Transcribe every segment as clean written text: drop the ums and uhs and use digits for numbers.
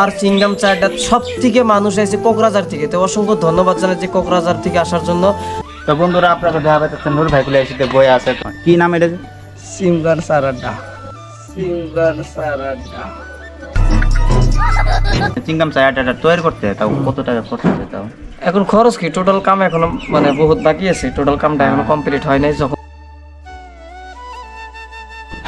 আর চিংগাম চাটা সব থেকে মানুষ এসে কোকরাঝার থেকে, তো অসংখ্য ধন্যবাদ জানাই যে কোকরাঝার থেকে আসার জন্য। তো বন্ধুরা আপনারা দেখা পাচ্ছেন নূর ভাইগুলো এসে বই আছে, কি নাম এটা? Singer সারাডা, singer সারাডা। চিংগাম চাটা তৈরি করতে তাও কত টাকা খরচ হবে? তাও এখন খরচ কি, টোটাল কাম এখনো মানে বহুত বাকি আছে, টোটাল কামটা এখনো কমপ্লিট হয় নাই। যখন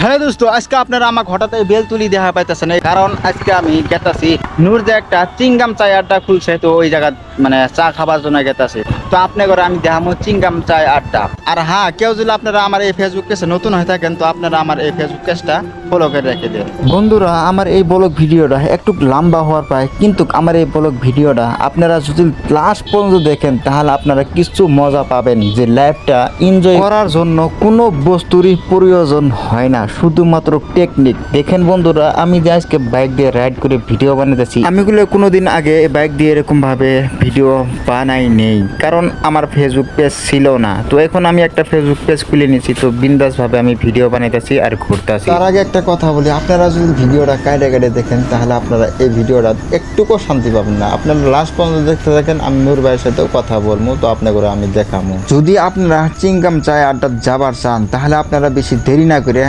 হ্যাঁ দোস্ত, আজকে আপনারা আমাকে হঠাৎ বেল তুলি দেখা পাইতেছেন, কারণ আজকে আমি গেতাছি নূর যে একটা চিংগাম চায় আড্ডা খুলছে, তো ওই জায়গা মানে চা খাবার জন্য গেতাছি। তো আপনি করে আমি দেখামো চিংগাম চায় আড্ডা। আর হ্যাঁ, কেউ যদি আপনারা আমার এই ফেসবুক পেজে নতুন হয়ে থাকেন, তো আপনারা আমার এই ফেসবুক পেজটা ফলো করে রেখে দেন। বন্ধুরা, আমার এই ব্লগ ভিডিওটা একটু লম্বা হওয়ার পায়, কিন্তু আমার এই ব্লগ ভিডিওটা আপনারা যদি লাস্ট পর্যন্ত দেখেন, তাহলে আপনারা কিছু মজা পাবেন। যে লাইফটা এনজয় করার জন্য কোনো বস্তুরই প্রয়োজন হয় না, শুধুমাত্র টেকনিক। দেখেন বন্ধুরা, আমি যে আজকে বাইক দিয়ে রাইড করে ভিডিও বানাতেছি, আমিগুলো কোনোদিন আগে বাইক দিয়ে এরকম ভাবে ভিডিও বানাই নেই, কারণ আমার ফেসবুক পেজ ছিল না। তো এখন আমি একটা ফেসবুক পেজ খুলে নিয়েছি, তো বিন্দাস ভাবে আমি ভিডিও বানাইতেছি আর ঘুরতেছি। তার আগে একটা কথা বলি, আপনারা যদি ভিডিওটা কাটে কাটে দেখেন, তাহলে আপনারা এই ভিডিওটা একটুকু শান্তি পাবেন না। আপনারা লাস্ট পর্যন্ত দেখতে থাকেন, আমি নূর ভাইয়ের সাথেও কথা বলবো, তো আপনাকে আমি দেখাবো। যদি আপনারা চিংগাম চায় আড্ডা যাবার চান, তাহলে আপনারা বেশি দেরি না করে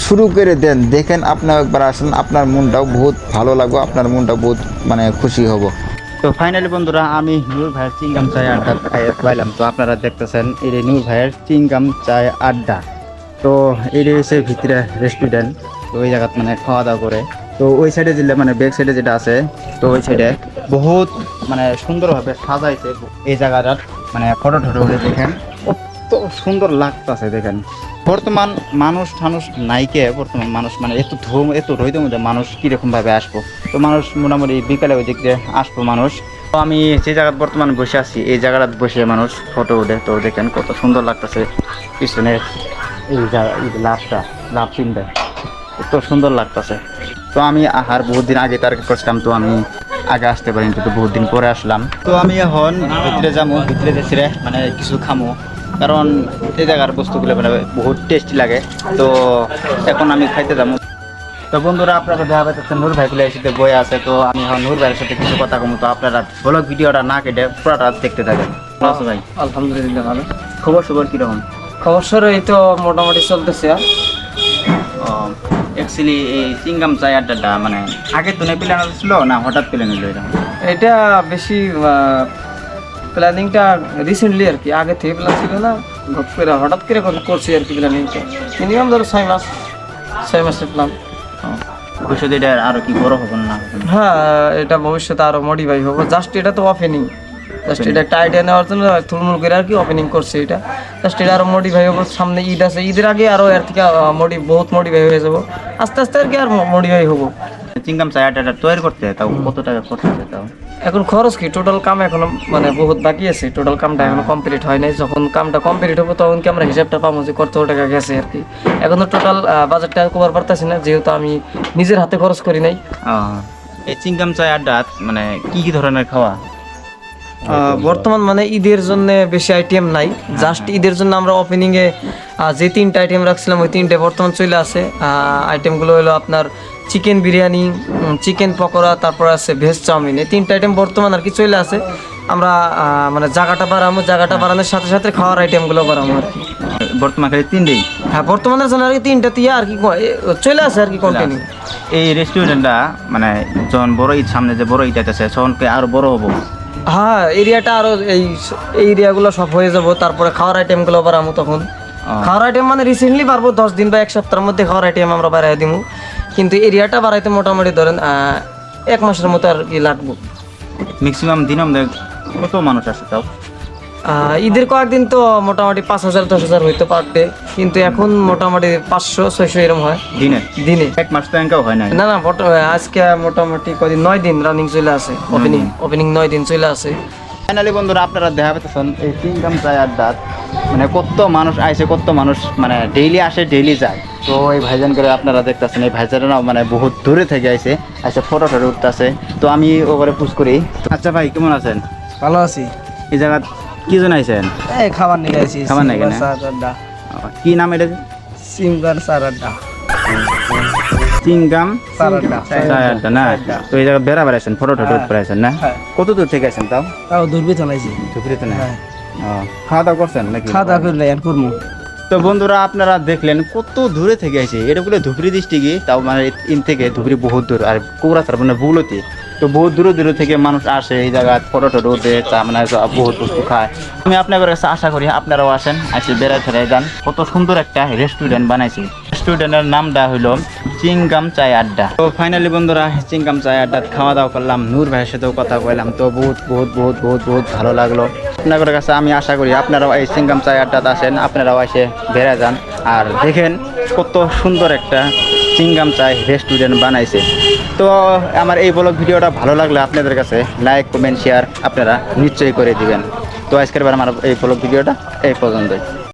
শুরু করে দেন। দেখেন, আপনার একবার আসেন, আপনার মনটাও বহুত ভালো লাগবে, আপনার মনটাও বহুত মানে খুশি হব। তো ফাইনালি বন্ধুরা, আমি নূর ভাইয়ের চিংগাম চায় আড্ডা খাইয়ে পাইলাম। তো আপনারা দেখতেছেন এই নূর ভাইয়ের চিংগাম চায় আড্ডা। তো এই রয়েছে ভিতরে রেস্টুরেন্ট, তো ওই জায়গাত মানে খাওয়া দাওয়া করে। তো ওই সাইডে দিলে মানে ব্যাক সাইডে যেটা আছে, তো ওই সাইডে বহুত মানে সুন্দরভাবে সাজাইছে এই জায়গাটার, মানে ফটো টটো উঠে দেখেন কত সুন্দর লাগতেছে। দেখেন বর্তমান মানুষ নাইকে, বর্তমান মানুষ মানে এত রইদের মধ্যে মানুষ কীরকম ভাবে আসবো। তো মানুষ মোটামুটি বিকালে ওই দিক দিয়ে আসবো মানুষ। তো আমি যে জায়গায় বর্তমানে বসে আছি, এই জায়গাটা বসে মানুষ ফটো উঠে। তো দেখেন কত সুন্দর লাগতেছে পিছনের এই লাভটা, লাভ সিনটা এত সুন্দর লাগতেছে। তো আমি আহার বহুত দিন আগে টার্গেট করছিলাম, তো আমি আগে আসতে পারিনি, তো বহুত দিন পরে আসলাম। তো আমি এখন ভিতরে যাবো, ভিতরে যাচ্ছি রে মানে কিছু খামো, কারণ এই জায়গার বস্তুগুলো মানে বহুত টেস্টি লাগে। তো এখন আমি খাইতে যাবো। তো বন্ধুরা, আপনারা দেখা পাচ্ছেন নূর ভাইগুলো এসে বই আছে, তো আমি এখন নূর ভাইয়ের সাথে কিছু কথা কমু। তো আপনারা ব্লগ ভিডিওটা না কেটে পুরোটা দেখতে থাকেন। ভাই আলহামদুলিল্লাহ ভালো। খবর কীরকম? খবর সর এই তো মোটামুটি চলতেছে। অ্যাকচুয়ালি এই চিংগাম চায় আড্ডাটা মানে আগে তো প্ল্যান ছিল না, হঠাৎ প্ল্যান হলো এটা? এটা বেশি প্ল্যানিংটা রিসেন্টলি আর কি, আগে থেকে প্ল্যান ছিল না, হঠাৎ করে করছি আর কি প্ল্যানিংটা। মিনিমাম ধরো 6 মাসের প্ল্যান। ভবিষ্যতে এটা আরো কি বড় হবে না? হ্যাঁ, এটা ভবিষ্যতে আরো মডিফাই হবো। জাস্ট এটা তো ওপেনিং, জাস্ট এটা একটা আইডিয়া নেওয়ার জন্য থুলমুল করে আর কি ওপেনিং করছে এটা। জাস্ট এটা আরো মডিফাই হবো, সামনে ঈদ আছে, ঈদের আগে আরো এর থেকে বহুত মডিফাই হয়ে যাবো আস্তে আস্তে আর কি, আর মডিফাই হবো। চিংগাম চায় আড্ডাটা তৈরি করতে তাও কত টাকা খরচ হবে? তাও এখন খরচ কি, টোটাল কাম এখনো মানে বহুত বাকি আছে, টোটাল কামটা এখনো কমপ্লিট হয় নাই। যখন কামটা কমপ্লিট হবে তখন কি আমরা হিসাবটা পাবো যে কত টাকা গেছে আর কি। এখন তো টোটাল বাজেটটা কভার পারতেছি না, যেহেতু আমি নিজের হাতে খরচ করি নাই। এই চিংগাম চায় আড্ডা মানে কি কি ধরনের খাওয়া বর্তমান মানে ঈদের জন্য বেশি আইটেম নাই, জাস্ট ঈদের জন্য আমরা ওপেনিংয়ে যে 3টা আইটেম রাখছিলাম, ওই 3টে বর্তমান চলে আসে। আইটেমগুলো হলো আপনার চিকেন বিরিয়ানি, চিকেন পকোড়া, তারপর আছে ভেজ চাউমিন। এই 3টা আইটেম বর্তমান আর কি চলে আসে। আমরা মানে জায়গাটা বাড়ানোর সাথে সাথে খাওয়ার আইটেমগুলো বাড়াবো আর কি। বর্তমান খালি 3টেই? হ্যাঁ, বর্তমানের জন্য আর কি 3টা দিয়ে আর কি চলে আসে আর কি কন্টিনিউ। এই রেস্টুরেন্টটা মানে যখন বড় ঈদ সামনে, যে বড় ঈদ আছে তখন আরো বড় হবো? হ্যাঁ, এরিয়াটা আরো এই এরিয়াগুলো সব হয়ে যাবো, তারপরে খাওয়ার আইটেমগুলো বাড়াবো তখন। খাওয়ার আইটেম মানে রিসেন্টলি বাড়বো, 10 দিন বা 1 সপ্তাহের মধ্যে খাওয়ার আইটেম আমরা বাড়াই দিব, কিন্তু এরিয়াটা বাড়াইতে মোটামুটি ধরেন 1 মাসের মতো আর কি লাগবো। ম্যাক্সিমাম দিন আমাদের কত মানুষ আসে তাও? ঈদের কয়েকদিন তো মোটামুটি 5,000-10,000 হইতে পারতে, কিন্তু এখন মোটামুটি 500-600 এরকম হয় দিনে। 1 মাস তো এনকাও হয় না? না, আজকে মোটামুটি কদিন 9 দিন রানিং চলে আসে, ওপেনিং 9 দিন চলে আসে। ফাইনালি বন্ধুরা, আপনারা দেখা পেতেছেন এই চিংগাম চায় আড্ডা মানে কত মানুষ আইছে, কত মানুষ মানে ডেইলি আসে ডেইলি যায়। তো এই ভাইজান করে আপনারা দেখতেছেন, এই ভাইজানরাও মানে বহুত দূরে থেকে আইছে ফটো উঠতেছে। তো আমি ওপরে পুশ করি। আচ্ছা ভাই, কেমন আছেন? ভালো আছি। এই জায়গা কি জন আইছেন? খাবার নিয়ে আইছি। খাবার নাকি না? কি নাম এটা? সিঙ্গার সারাডা। চিংগাম চায়ের আড্ডা। না তো এই জায়গা বেড়া বেড়াইছেন ফটো টটো বেড়াইছেন না হ্যাঁ। কত দূর থেকে আছেন তাও তাও দুর্বিত নাইছি ধুপড়িতে না হ্যাঁ। খাওয়া দাওয়া করছেন নাকি খাওয়া দাওয়া করলে আর করবো তো বন্ধুরা আপনারা দেখলেন কত দূরে থেকে আছে এটা বলে ধুপড়ি ডিস্ট্রিক্টই তাও মানে ইন থেকে ধুপড়ি বহুত দূর আর কোকরাঝার মানে বুলতি তো বহুত দূরে দূরে থেকে মানুষ আসে এই জায়গা ফটো টটো উঠে তা মানে বহুত বস্তু খায় আমি আপনাদের কাছে আশা করি আপনারাও আসেন এসে বেড়াতে যান কত সুন্দর একটা রেস্টুরেন্ট বানাইছি রেস্টুরেন্টের নামটা হইলো চিংগাম চায় আড্ডা তো ফাইনালি বন্ধুরা চিংগাম চায় আড্ডা খাওয়া দাওয়া করলাম নূর ভাইয়ের সাথেও কথা কইলাম তো বহুত বহুত বহুত বহুত বহুত ভালো লাগলো আপনাদের কাছে আমি আশা করি আপনারাও এই চিংগাম চায় আড্ডাতে আসেন আপনারাও এসে বেড়া যান আর দেখেন কত সুন্দর একটা চিংগাম চায় রেস্টুরেন্ট বানাইছে তো আমার এই ব্লগ ভিডিওটা ভালো লাগলে আপনাদের কাছে লাইক কমেন্ট শেয়ার আপনারা নিশ্চয়ই করে দিবেন তো আজকের বার আমার এই ব্লগ ভিডিওটা এই পর্যন্তই